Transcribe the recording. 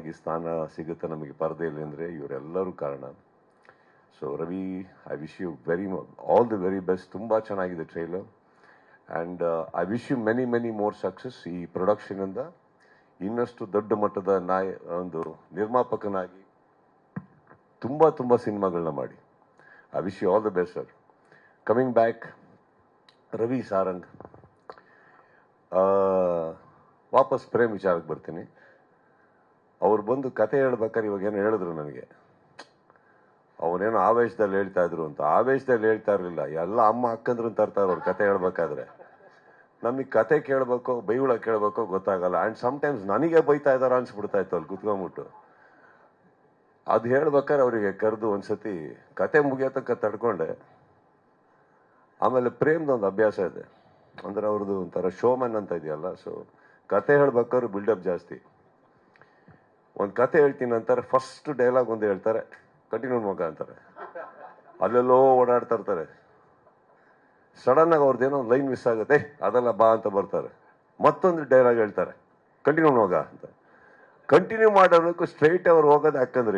ಈ ಸ್ಥಾನ ಸಿಗುತ್ತೆ ನಮಗೆ ಪರದೆಯಲ್ಲಿ ಅಂದರೆ ಇವರೆಲ್ಲರೂ ಕಾರಣ. So Ravi, I wish you all the very best. ತುಂಬ ಚೆನ್ನಾಗಿದೆ trailer. And I wish you many more success. ಈ ಪ್ರೊಡಕ್ಷನಿಂದ ಇನ್ನಷ್ಟು ದೊಡ್ಡ ಮಟ್ಟದ ಒಂದು ನಿರ್ಮಾಪಕನಾಗಿ ತುಂಬ ಸಿನಿಮಾಗಳನ್ನ ಮಾಡಿ. I wish you all the best sir. Coming back, Ravi Sarang, ವಾಪಸ್ ಪ್ರೇಮ್ ವಿಚಾರಕ್ಕೆ ಬರ್ತೀನಿ. ಅವ್ರು ಬಂದು ಕತೆ ಹೇಳ್ಬೇಕಾದ್ರೆ ಇವಾಗೇನೋ ಹೇಳಿದ್ರು ನನಗೆ, ಅವನೇನೋ ಆವೇಶದಲ್ಲಿ ಹೇಳ್ತಾ ಇದ್ರು ಅಂತ. ಆವೇಶದಲ್ಲಿ ಹೇಳ್ತಾ ಇರಲಿಲ್ಲ, ಎಲ್ಲ ಅಮ್ಮ ಅಕ್ಕಂದ್ರು ತರ್ತಾರೆ ಅವ್ರು ಕತೆ ಹೇಳ್ಬೇಕಾದ್ರೆ. ನಮಗೆ ಕತೆ ಕೇಳಬೇಕೋ ಬೈಗುಳ ಕೇಳಬೇಕೋ ಗೊತ್ತಾಗಲ್ಲ. ಆ್ಯಂಡ್ ಸಮ್ಟೈಮ್ಸ್ ನನಗೆ ಬೈತಾ ಇದ್ದಾರ ಅನ್ಸ್ಬಿಡ್ತಾ ಇತ್ತು ಅಲ್ಲಿ ಕುತ್ಕೊಂಡ್ಬಿಟ್ಟು. ಅದು ಹೇಳ್ಬೇಕಾದ್ರೆ ಅವರಿಗೆ ಕರೆದು ಒಂದ್ಸತಿ ಕತೆ ಮುಗಿಯೋ ತನಕ ತಡ್ಕೊಂಡೆ. ಆಮೇಲೆ ಪ್ರೇಮ್ದೊಂದು ಅಭ್ಯಾಸ ಇದೆ, ಅಂದ್ರೆ ಅವ್ರದ್ದು ಒಂಥರ ಶೋಮನ್ ಅಂತ ಇದೆಯಲ್ಲ. ಸೊ ಕತೆ ಹೇಳ್ಬೇಕಾದ್ರೆ ಬಿಲ್ಡಪ್ ಜಾಸ್ತಿ. ಒಂದು ಕತೆ ಹೇಳ್ತೀನಿ ಅಂತಾರೆ, ಫಸ್ಟ್ ಡೈಲಾಗ್ ಒಂದು ಹೇಳ್ತಾರೆ, ಕಂಟಿನ್ಯೂ ಮಗ ಅಂತಾರೆ. ಅಲ್ಲೆಲ್ಲೋ ಓಡಾಡ್ತಾ ಇರ್ತಾರೆ. ಸಡನ್ ಆಗಿ ಅವ್ರದ್ದೇನೋ ಒಂದು ಲೈನ್ ಮಿಸ್ ಆಗುತ್ತೆ, ಅದೆಲ್ಲ ಬಾ ಅಂತ ಬರ್ತಾರೆ. ಮತ್ತೊಂದು ಡೈಲಾಗ್ ಹೇಳ್ತಾರೆ, ಕಂಟಿನ್ಯೂ ಮಗ ಅಂತ. ಕಂಟಿನ್ಯೂ ಮಾಡೋದಕ್ಕೂ ಸ್ಟ್ರೈಟ್ ಅವ್ರು ಹೋಗೋದು ಅಕ್ಕಂದ್ರಿಗೆ.